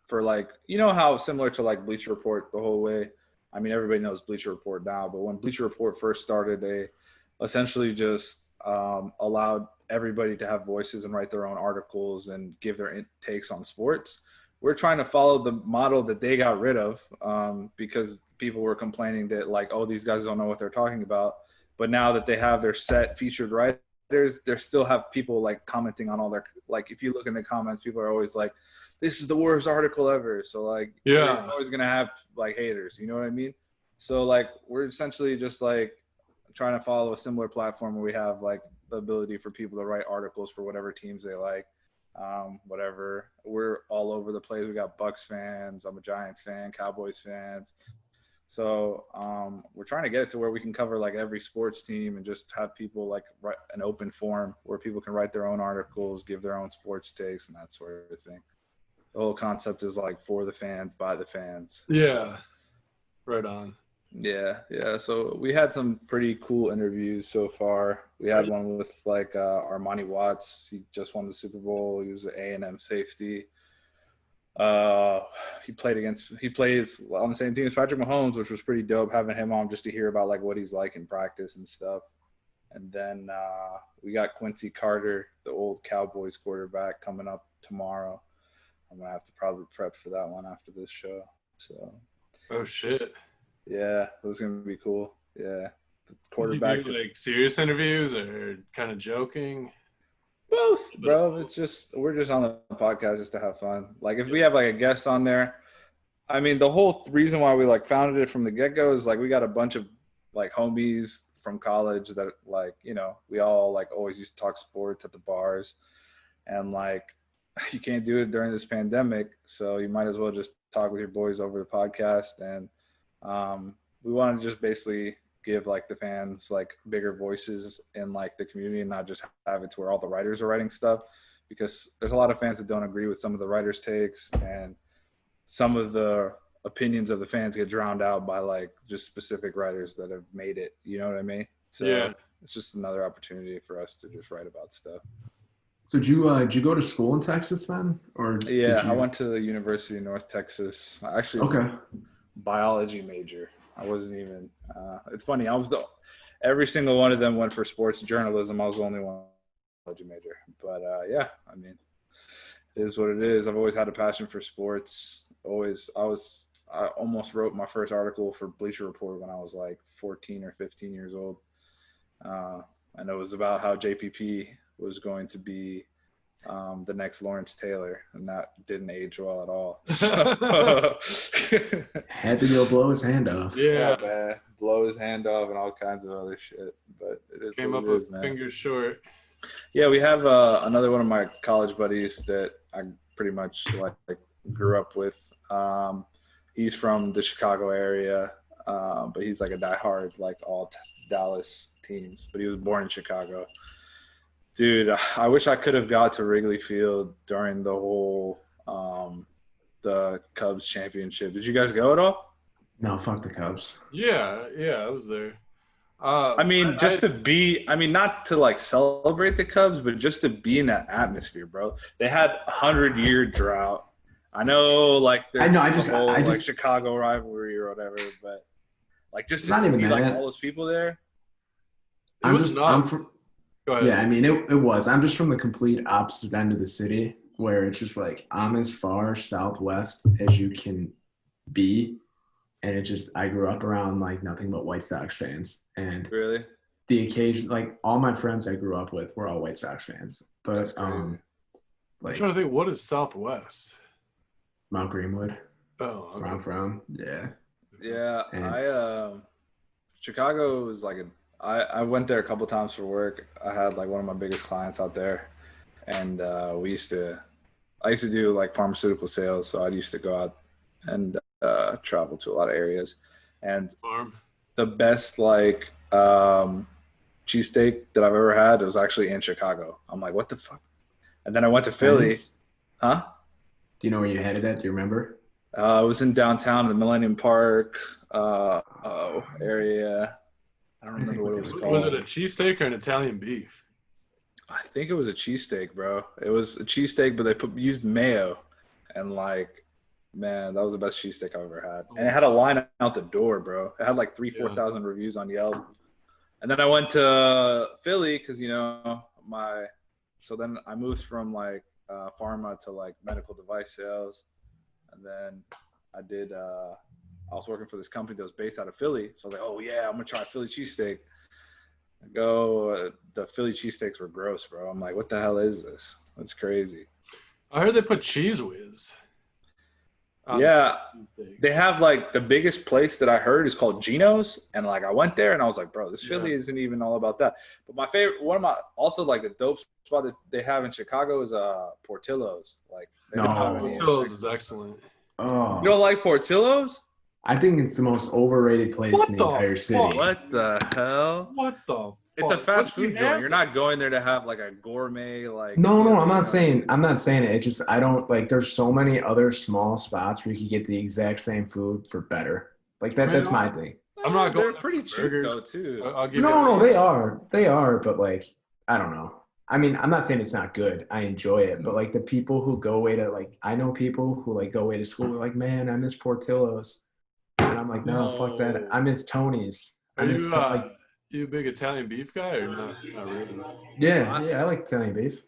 for like, you know how similar to like Bleacher Report the whole way. I mean, everybody knows Bleacher Report now, but when Bleacher Report first started, they essentially just allowed everybody to have voices and write their own articles and give their takes on sports. We're trying to follow the model that they got rid of because people were complaining that like, oh, these guys don't know what they're talking about. But now that they have their set featured writers, they still have people like commenting on all their, like if you look in the comments, people are always like, this is the worst article ever. So like, you're always going to have like haters, you know what I mean? So like, we're essentially just like trying to follow a similar platform where we have like the ability for people to write articles for whatever teams they like. Whatever. We're all over the place. We got Bucks fans. I'm a Giants fan, Cowboys fans. So we're trying to get it to where we can cover like every sports team and just have people like write an open forum where people can write their own articles, give their own sports takes and that sort of thing. The whole concept is like for the fans, by the fans. Yeah. Right on. Yeah. So we had some pretty cool interviews so far. We had one with like Armani Watts. He just won the Super Bowl. He was an A&M safety. He plays on the same team as Patrick Mahomes, which was pretty dope having him on just to hear about like what he's like in practice and stuff. And then we got Quincy Carter, the old Cowboys quarterback, coming up tomorrow. I'm gonna have to probably prep for that one after this show. So. Oh shit. Yeah, this is gonna be cool. Yeah, the quarterback. Do like serious interviews or kind of joking? Both, bro. It's just we're just on the podcast just to have fun. Like if we have like a guest on there, I mean the whole reason why we like founded it from the get go is like we got a bunch of like homies from college that like we all like always used to talk sports at the bars, and like you can't do it during this pandemic, so you might as well just talk with your boys over the podcast. And we want to just basically give like the fans like bigger voices in like the community and not just have it to where all the writers are writing stuff, because there's a lot of fans that don't agree with some of the writers' takes, and some of the opinions of the fans get drowned out by like just specific writers that have made it, you know what I mean? So yeah, it's just another opportunity for us to just write about stuff. So did you go to school in Texas then, or? Yeah, I went to the University of North Texas. I actually was a biology major. I wasn't even. It's funny. Every single one of them went for sports journalism. I was the only one biology major. But yeah, I mean, it is what it is. I've always had a passion for sports. I almost wrote my first article for Bleacher Report when I was like 14 or 15 years old, and it was about how JPP was going to be the next Lawrence Taylor, and that didn't age well at all. So, had to go blow his hand off. Yeah, man, blow his hand off and all kinds of other shit. But it is came what up it with is, man. Fingers short. Yeah, we have another one of my college buddies that I pretty much like grew up with. He's from the Chicago area, but he's like a diehard like all Dallas teams. But he was born in Chicago. Dude, I wish I could have got to Wrigley Field during the whole the Cubs championship. Did you guys go at all? No, fuck the Cubs. Yeah, I was there. I mean, not to like celebrate the Cubs, but just to be in that atmosphere, bro. They had 100-year drought. I know, like there's like Chicago rivalry or whatever, but like just to see like all those people there. It was nuts. Go ahead. Yeah, I mean, it was. I'm just from the complete opposite end of the city, where it's just like I'm as far southwest as you can be. And it just, I grew up around like nothing but White Sox fans. And really, the occasion, like all my friends I grew up with were all White Sox fans. But like, I'm trying to think, what is Southwest? Mount Greenwood. Oh, okay. Where I'm from. Yeah. Yeah. And Chicago was like I went there a couple times for work. I had like one of my biggest clients out there, and I used to do like pharmaceutical sales. So I used to go out and travel to a lot of areas, and the best like cheesesteak that I've ever had, it was actually in Chicago. I'm like, what the fuck? And then I went to Philly. Huh? Do you know where you headed at? Do you remember? I was in downtown in the Millennium Park area. I don't remember what it was called. Was it a cheesesteak or an Italian beef? I think it was a cheesesteak, bro. It was a cheesesteak, but they used mayo, and like Man, that was the best cheesesteak I've ever had. And it had a line out the door, bro. It had like 4,000 reviews on Yelp. And then I went to Philly because, so then I moved from like pharma to like medical device sales. And then I was working for this company that was based out of Philly. So I was like, oh yeah, I'm going to try a Philly cheesesteak. The Philly cheesesteaks were gross, bro. I'm like, what the hell is this? That's crazy. I heard they put cheese whiz. Yeah, they have like the biggest place that I heard is called Geno's, and like I went there and I was like, bro, this Philly isn't even all about that. But my favorite, also like the dope spot that they have in Chicago is Portillo's. Like, Portillo's is excellent. Oh, you don't like Portillo's? I think it's the most overrated place in the entire city. What the hell? What the? It's a fast food joint. You're not going there to have like a gourmet like. No, I'm not saying it. It's just I don't like. There's so many other small spots where you can get the exact same food for better. Like that. That's my thing. I'm not going. They're pretty cheap though too. No, they are. But like, I don't know. I mean, I'm not saying it's not good. I enjoy it, but like the people who go away to like, I know people who like go away to school. They're like, man, I miss Portillo's, and I'm like, no, fuck that. I miss Tony's. You a big Italian beef guy or not really? Yeah, I like Italian beef.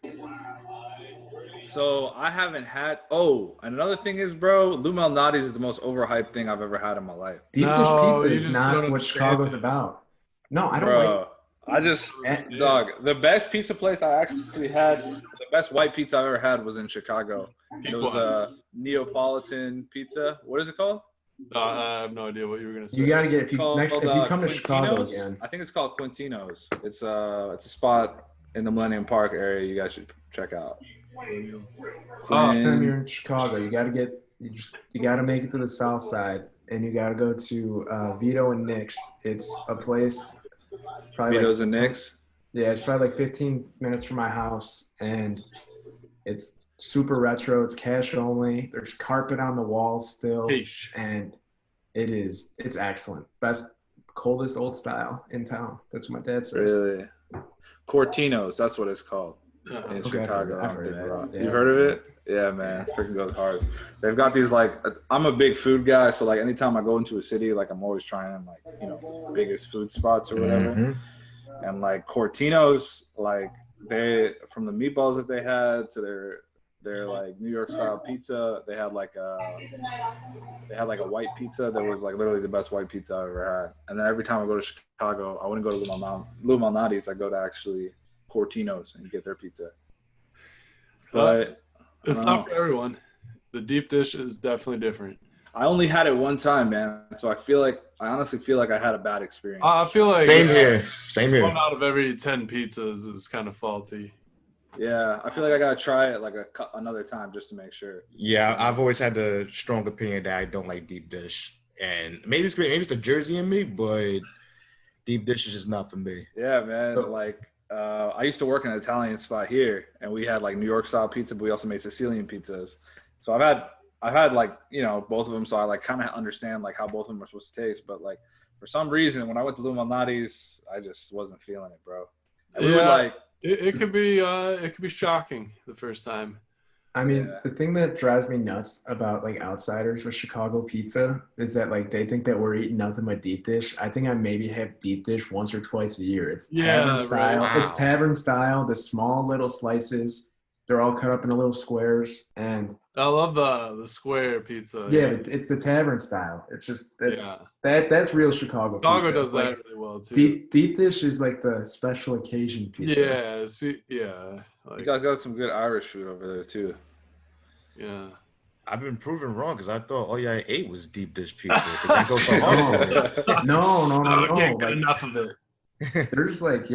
So I haven't had. Oh, and another thing is, bro, Lou Malnati's is the most overhyped thing I've ever had in my life. Deep dish pizza is not what Chicago's about. No, I don't dog. The best pizza place I actually had, the best white pizza I've ever had was in Chicago. It was Neapolitan pizza. What is it called? I have no idea what you were gonna say. You gotta get if you come to Chicago again. I think it's called Quintino's. It's a spot in the Millennium Park area. You guys should check out. Next time you're in Chicago, you gotta make it to the South Side, and you gotta go to Vito and Nick's. It's a place. Vito's and Nick's. Yeah, it's probably like 15 minutes from my house, and it's super retro. It's cash only. There's carpet on the walls still. And it's excellent. Best, coldest old style in town. That's what my dad says. Really? Cortino's, that's what it's called in Chicago. I've heard of it. You heard of it? Yeah, man. It freaking goes hard. They've got these like, I'm a big food guy, so like anytime I go into a city, like I'm always trying like, biggest food spots or whatever. Mm-hmm. And like Cortino's, like from the meatballs that they had to their like New York style pizza, they had like a white pizza that was like literally the best white pizza I've ever had. And then every time I go to Chicago, I wouldn't go to Lou Malnati's. I go to actually Cortino's and get their pizza. But it's not for everyone. The deep dish is definitely different. I only had it one time, man. So I honestly feel like I had a bad experience. I feel like same here. 1 out of every 10 pizzas is kind of faulty. Yeah, I feel like I gotta try it like another time just to make sure. Yeah, I've always had the strong opinion that I don't like deep dish, and maybe it's the Jersey in me, but deep dish is just not for me. Yeah, man. I used to work in an Italian spot here, and we had like New York style pizza, but we also made Sicilian pizzas. So I've had like both of them, so I like kind of understand like how both of them are supposed to taste. But like for some reason, when I went to Lou Malnati's, I just wasn't feeling it, bro. And It could be shocking the first time. I mean, the thing that drives me nuts about like outsiders with Chicago pizza is that like they think that we're eating nothing but deep dish. I think I maybe have deep dish once or twice a year. It's tavern style. Right. Wow. It's tavern style. The small little slices. They're all cut up into little squares, and I love the square pizza. Yeah, it's the tavern style. It's just that's real Chicago. Chicago does that really well too. Deep dish is like the special occasion pizza. Yeah. You guys got some good Irish food over there too. Yeah. I've been proven wrong because I thought all y'all ate was deep dish pizza. I go so hard. No. I can't get enough of it. They're just like,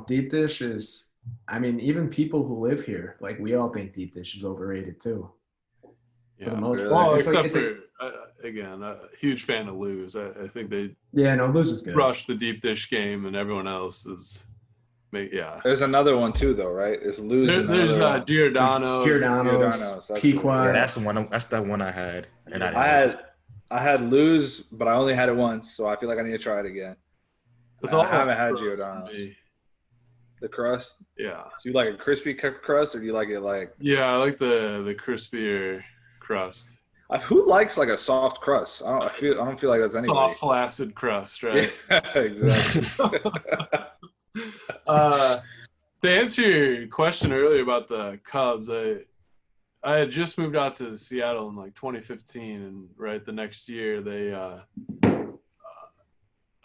deep dish is. I mean, even people who live here, like we all think deep dish is overrated too. Yeah, for the most part. Except for again, a huge fan of Lou's. I think they Lou's is good. Rush the deep dish game, and everyone else is. Yeah. There's another one too, though, right? There's Lou's. There's Giordano's. Pequod's. Yeah, that's the one. That's that one I had, and I had Lou's, but I only had it once, so I feel like I need to try it again. I haven't had Giordano's. The crust? Yeah. So you like a crispy crust, or do you like it like? Yeah, I like the crispier crust. Who likes like a soft crust? I don't feel like that's anybody. Soft, flaccid crust, right? Yeah, exactly. To answer your question earlier about the Cubs, I had just moved out to Seattle in like 2015, and right the next year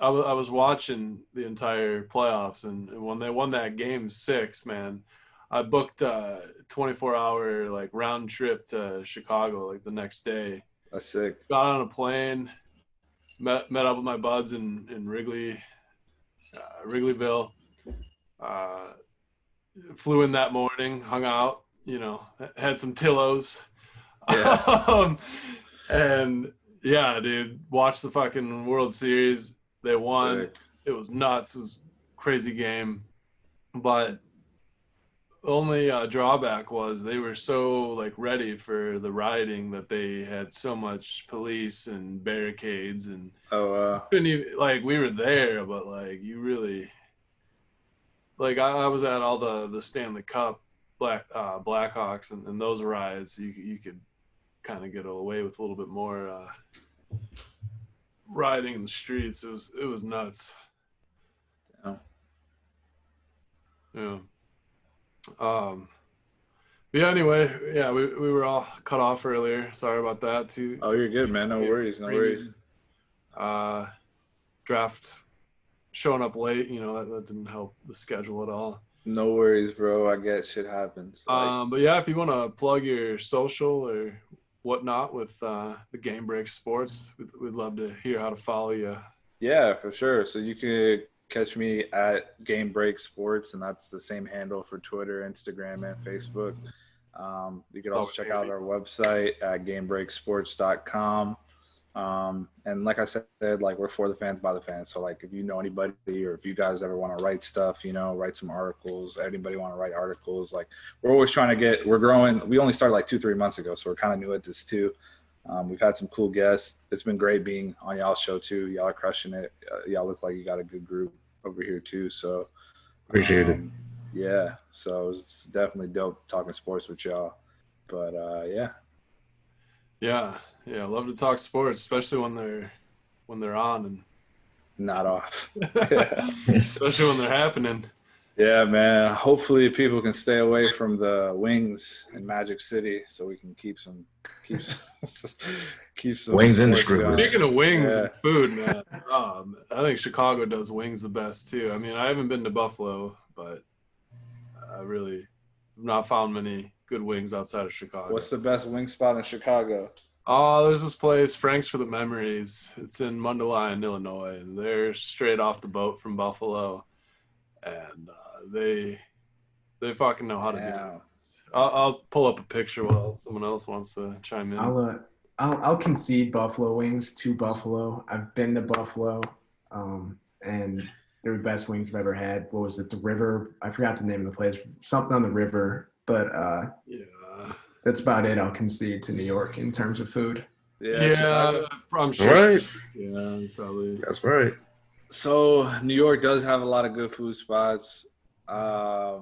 I was watching the entire playoffs, and when they won that game 6, man, I booked a 24-hour like round trip to Chicago like the next day. That's sick. Got on a plane, met up with my buds in Wrigleyville. Flew in that morning, hung out, had some Tillos. Yeah. And yeah, dude, watched the fucking World Series. They won. Sick. It was nuts. It was a crazy game. But the only drawback was they were so like ready for the rioting that they had so much police and barricades, and couldn't even, like, we were there, but like you really, like I was at all the Stanley Cup Blackhawks and those riots. You could kind of get away with a little bit more rioting in the streets. It was nuts. Yeah. Yeah, anyway, yeah, we were all cut off earlier. Sorry about that too. Oh, you're good, man. No worries. Draft showing up late, that didn't help the schedule at all. No worries, bro. I get shit happens. But yeah, if you want to plug your social or whatnot with the Game Break Sports, we'd love to hear how to follow you. Yeah, for sure. So you could catch me at Game Break Sports, and that's the same handle for Twitter, Instagram, and Facebook. You could also check out our website at gamebreaksports.com. And like I said, like, we're for the fans, by the fans. So like, if you know anybody, or if you guys ever want to write stuff, write some articles, anybody want to write articles, like, we're always trying to we're growing. We only started like 2-3 months ago, so we're kind of new at this too. We've had some cool guests. It's been great being on y'all's show too. Y'all are crushing it. Y'all look like you got a good group over here too. So appreciate it. Yeah. So it's definitely dope talking sports with y'all. But yeah. Yeah. I love to talk sports, especially when they're on and not off. Especially when they're happening. Yeah, man. Hopefully people can stay away from the wings in Magic City, so we can keep some wings in the strippers. Speaking of wings and food, man, I think Chicago does wings the best too. I mean, I haven't been to Buffalo, but I really have not found many good wings outside of Chicago. What's the best wing spot in Chicago? Oh, there's this place, Frank's for the Memories. It's in Mundelein, Illinois, and they're straight off the boat from Buffalo, and they fucking know how to do it. I'll pull up a picture while someone else wants to chime in. I'll concede Buffalo wings to Buffalo. I've been to Buffalo, and they're the best wings I've ever had. What was it? The River? I forgot the name of the place. Something on the river, but yeah. That's about it. I'll concede to New York in terms of food. Yeah, I'm sure. Right. Yeah, probably. That's right. So New York does have a lot of good food spots. I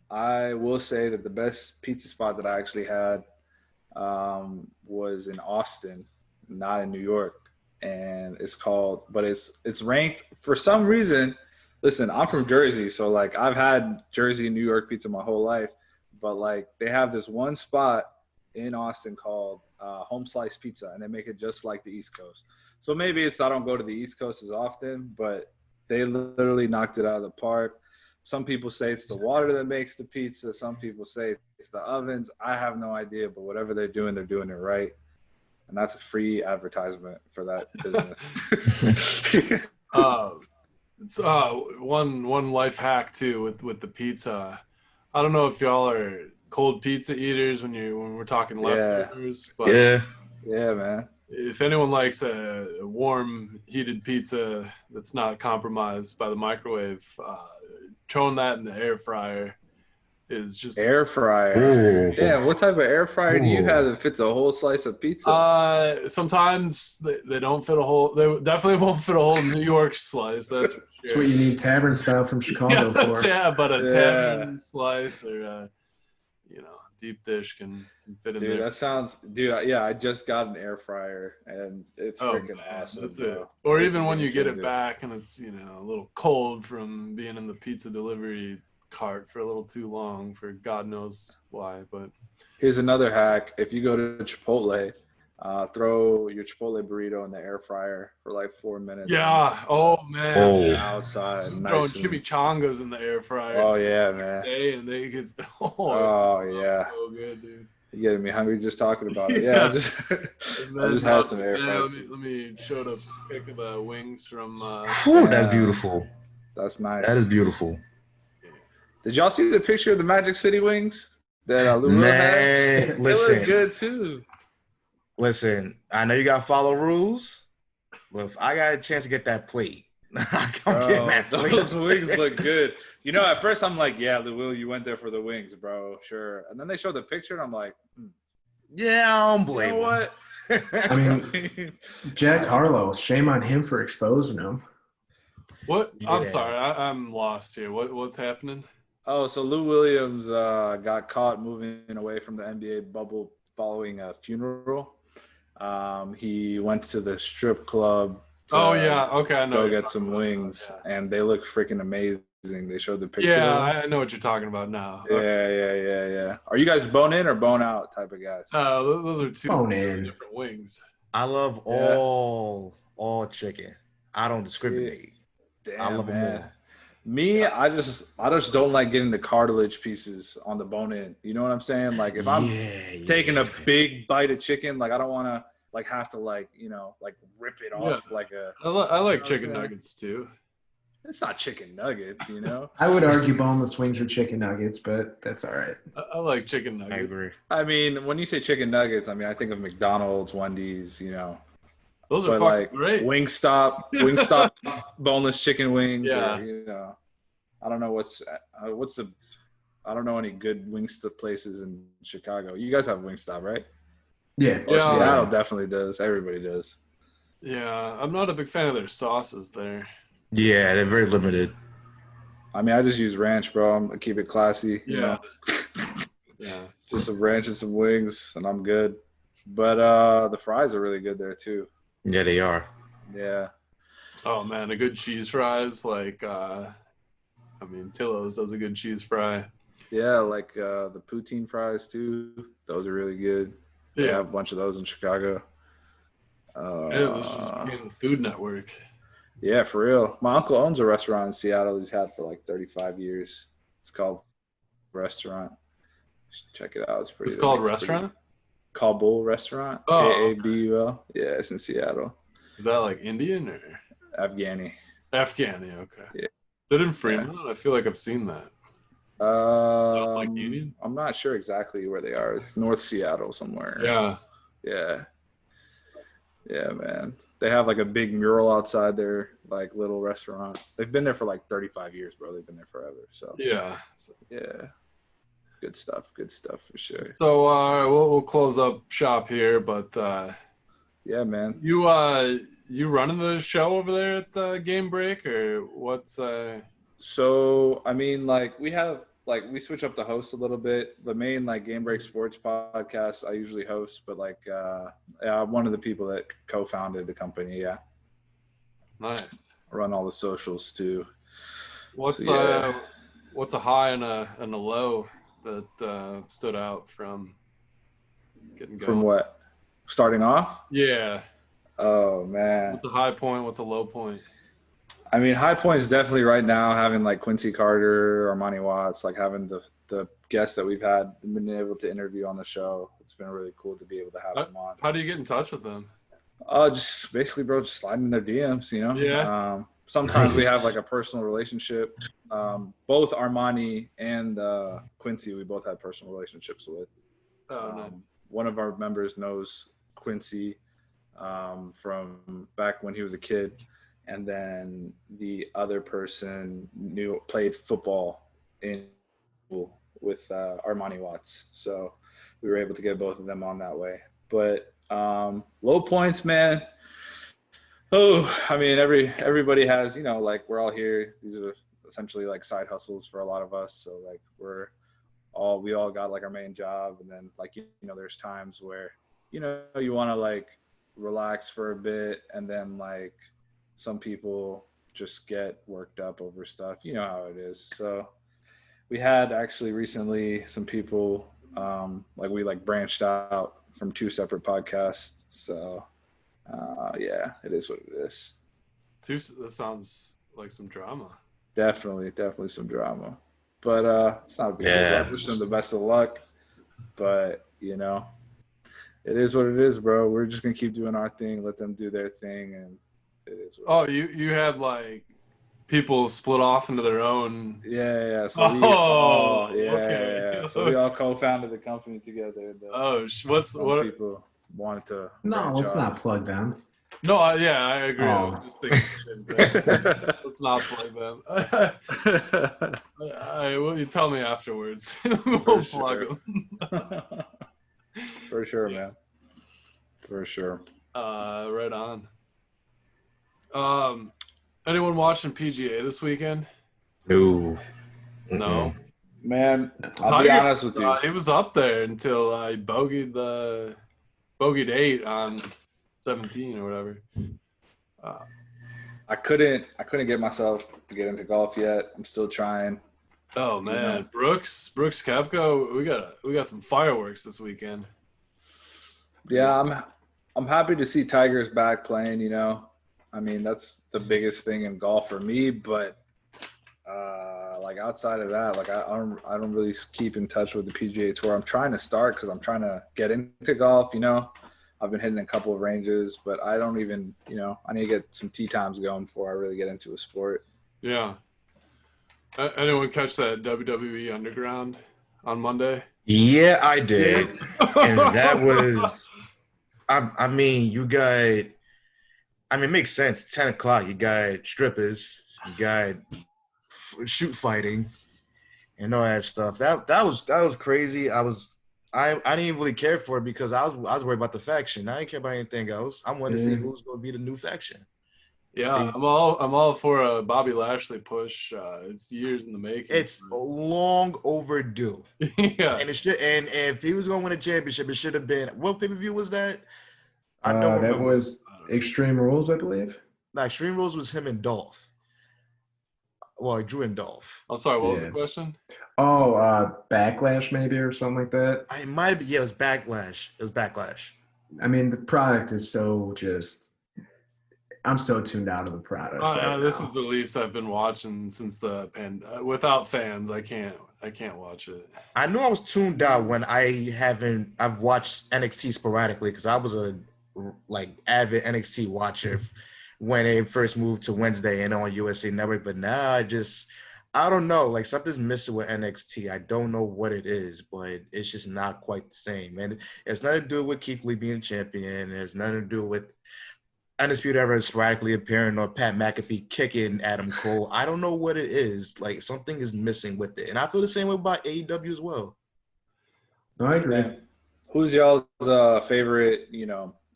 will say that the best pizza spot that I actually had was in Austin, not in New York, and it's ranked for some reason. Listen, I'm from Jersey, so like, I've had Jersey and New York pizza my whole life. But like, they have this one spot in Austin called Home Slice Pizza, and they make it just like the East Coast. So maybe it's I don't go to the East Coast as often, but they literally knocked it out of the park. Some people say it's the water that makes the pizza. Some people say it's the ovens. I have no idea, but whatever they're doing it right. And that's a free advertisement for that business. It's one life hack too with the pizza. I don't know if y'all are cold pizza eaters when we're talking leftovers, but yeah, man. If anyone likes a warm, heated pizza that's not compromised by the microwave, throwing that in the air fryer is just air fryer. Damn, what type of air fryer do you have that fits a whole slice of pizza? Sometimes they don't fit a whole. They definitely won't fit a whole New York slice. That's for sure. That's what you need tavern style from Chicago for. Yeah, but a tavern slice or deep dish can fit in Dude, there. that sounds, dude. Yeah, I just got an air fryer, and it's freaking Man, awesome. that's bro. it. Or It's a even when game you get it changer. back and it's a little cold from being in the pizza delivery cart for a little too long for God knows why. But Here's another hack: if you go to Chipotle, throw your Chipotle burrito in the air fryer for like 4 minutes. yeah, oh man, Oh. Outside, throwing nice. chimichangas in the air fryer. Oh yeah, the next man. day and they get Oh yeah. so good, dude. You're getting me hungry just talking about it. Yeah, I just And I then, just had some air yeah, fryer. let me show the pic of the wings from. Whew, that's Yeah. beautiful. That's nice. That is beautiful. Did y'all see the picture of the Magic City wings that Lou Will had? Man, They look listen. good too. Listen, I know you got to follow rules, but if I got a chance to get that plate, I'm getting Bro, that plate. those wings look good. You know, at first I'm like, yeah, Lou Will, you went there for the wings, bro. Sure. And then they showed the picture and I'm like, Yeah, I don't you blame know him. what? I mean, Jack Harlow, shame on him for exposing him. What? I'm Yeah. sorry, I'm lost here. What's happening? Oh, so Lou Williams got caught moving away from the NBA bubble following a funeral. He went to the strip club to Okay, I know. go what you're get some talking about. wings, Yeah. and they look freaking amazing. They showed the picture. Yeah, of them. I know what you're talking about now. Yeah. Are you guys bone in or bone out type of guys? Those are two Bone very in. different wings. I love all chicken. I don't discriminate. Damn, I love them man. all. Me, I just don't like getting the cartilage pieces on the bone in. You know what I'm saying? Like if I'm taking a big bite of chicken, like I don't want to like have to like rip it off like a. I like what chicken I'm saying? nuggets too. It's not chicken nuggets, you know. I would argue boneless wings are chicken nuggets, but that's all right. I like chicken I nuggets. agree. I mean, when you say chicken nuggets, I mean I think of McDonald's, Wendy's, you know. Those are But fucking like great. Wingstop, boneless chicken wings, Yeah. or you know, I don't know what's the. I don't know any good Wingstop places in Chicago. You guys have Wingstop, right? Yeah. Or Yeah. Seattle definitely does. Everybody does. Yeah, I'm not a big fan of their sauces there. Yeah, they're very limited. I mean, I just use ranch, bro. I keep it classy, you Yeah. know. Yeah. Just some ranch and some wings, and I'm good. But the fries are really good there too. Yeah, they are. Yeah. Oh man, a good cheese fries like Tillo's does a good cheese fry. Yeah, like the poutine fries too. Those are really good. They have a bunch of those in Chicago. This just became the Food Network. Yeah, for real. My uncle owns a restaurant in Seattle. He's had for like 35 years. It's called Restaurant. Check it out. It's pretty. It's called Restaurant? Kabul Restaurant. Oh, Kabul. Yeah, it's in Seattle. Is that like Indian or Afghani. Afghani? Okay. Yeah. Is it in Fremont? I feel like I've seen that. Like Union? I'm not sure exactly where they are. It's North Seattle somewhere. Yeah. Yeah, man. They have like a big mural outside their like little restaurant. They've been there for like 35 years, bro. They've been there forever. So Yeah. yeah. Good stuff for sure. So we'll close up shop here, but yeah, man. You running the show over there at the Game Break or what's So I mean, like we switch up the host a little bit. The main like Game Break Sports podcast I usually host, but like I'm one of the people that co-founded the company. Yeah, nice. I run all the socials too. What's a high and a low that stood out from getting going? From what? Starting off? Yeah. Oh man. What's a high point? What's a low point? I mean, high point is definitely right now having like Quincy Carter, Armani Watts, like having the guests that we've had been able to interview on the show. It's been really cool to be able to have them on. How do you get in touch with them? Just basically, bro, just sliding in their DMs, you know? Yeah. Sometimes we have like a personal relationship. Both Armani and Quincy, we both had personal relationships with. Nice. One of our members knows Quincy from back when he was a kid. And then the other person played football in school with Armani Watts. So we were able to get both of them on that way. But low points, man. Oh, I mean, everybody has, you know, like we're all here. These are essentially like side hustles for a lot of us. So like we're we all got like our main job, and then like there's times where you want to like relax for a bit, and then like some people just get worked up over stuff. You know how it is. So we had actually recently some people like we like branched out from 2 separate podcasts. So yeah, it is what it is. That sounds like some drama. Definitely some drama. But it's not a big deal. Yeah. I wish them the best of luck. But it is what it is, bro. We're just gonna keep doing our thing, let them do their thing, and it is what it is. You had like people split off into their own. Yeah. So okay. So we all co-founded the company together. What people wanted to. No, let's off. not plug them. No, I agree. I was just thinking the same thing. Let's not plug them. Well, you tell me afterwards. We'll plug them. For sure, man. For sure. Right on. Anyone watching PGA this weekend? No. No. Man, I'll be honest with you. He was up there until I bogeyed 8 on 17 or whatever. I couldn't get myself to get into golf yet. I'm still trying. Oh man, Brooks Koepka, we got some fireworks this weekend. Yeah, I'm happy to see Tiger's back playing. I mean, that's the biggest thing in golf for me. But like outside of that, like I don't really keep in touch with the PGA Tour. I'm trying to start because I'm trying to get into golf. I've been hitting a couple of ranges, but I don't even, I need to get some tee times going before I really get into a sport. Yeah. Anyone catch that WWE Underground on Monday? Yeah, I did. And that was, I mean, it makes sense. 10 o'clock, you got strippers, you got shoot fighting, and all that stuff. That was crazy. I didn't even really care for it because I was worried about the faction. I didn't care about anything else. I wanted to see who's going to be the new faction. Yeah, I'm all for a Bobby Lashley push. It's years in the making. It's long overdue. Yeah, and and if he was going to win a championship, it should have been. What pay-per-view was that? I don't remember. That was Extreme Rules, I believe. No, Extreme Rules was him and Dolph. Well, Drew and Dolph. I'm sorry. What was the question? Oh, Backlash maybe or something like that. It might be. Yeah, it was Backlash. I mean, the product is so just. I'm so tuned out of the product. This is the least I've been watching since the without fans, I can't watch it. I know I was tuned out when I've watched NXT sporadically because I was a avid NXT watcher when it first moved to Wednesday and on USA Network. But now I don't know, like something's missing with NXT. I don't know what it is, but it's just not quite the same. And it's nothing to do with Keith Lee being champion. It has nothing to do with Undisputed Era sporadically appearing or Pat McAfee kicking Adam Cole. I don't know what it is. Like something is missing with it. And I feel the same way about AEW as well. No, I agree. Who's y'all's favorite,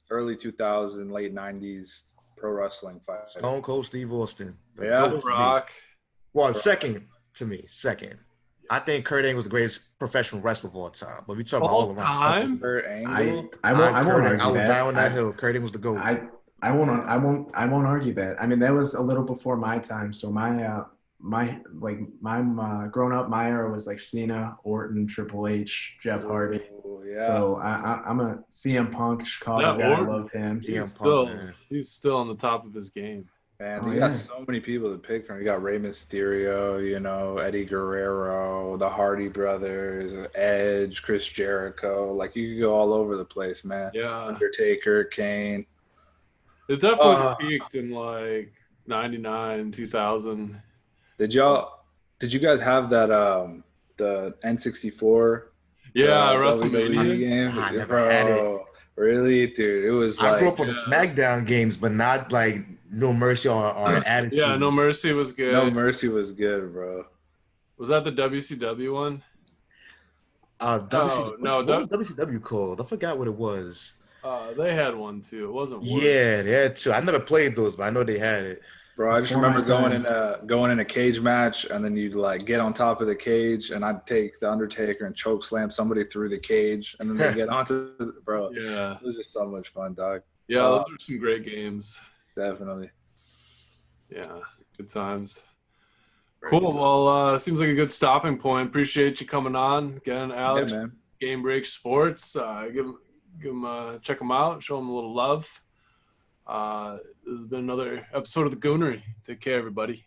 early 2000s, late 90s pro wrestling fighter? Stone Cold Steve Austin. Yeah, Rock. Well, second to me. I think Kurt Angle was the greatest professional wrestler of all time. But if you talk about all around Kurt Angle? I won't argue I will that. die on that hill. Kurt Angle was the GOAT. I won't argue that. I mean, that was a little before my time. So my growing up, my era was like Cena, Orton, Triple H, Jeff Hardy. Yeah. So I'm a CM Punk Chicago guy. I loved him. He's still on the top of his game. Man, you got so many people to pick from. You got Rey Mysterio, Eddie Guerrero, the Hardy brothers, Edge, Chris Jericho. Like you could go all over the place, man. Yeah. Undertaker, Kane. It definitely peaked in like 99, 2000. Did you guys have that the N64? Yeah, WrestleMania game. I never had it. Really, dude? It was. I grew up on the SmackDown games, but not like No Mercy or Attitude. Yeah, No Mercy was good. No Mercy was good, bro. Was that the WCW one? What was WCW called? I forgot what it was. They had one too. It wasn't. Yeah, they had two. I never played those, but I know they had it. Bro, I just Before my remember time. going in a cage match, and then you'd like get on top of the cage, and I'd take the Undertaker and choke slam somebody through the cage, and then they get onto the, bro. Yeah. It was just so much fun, dog. Yeah, those are some great games. Definitely. Yeah, good times. Very Cool. good. Well, seems like a good stopping point. Appreciate you coming on. Again, Alex, Yeah, man. Game Break Sports. Give them check them out. Show them a little love. This has been another episode of the Goonery. Take care, everybody.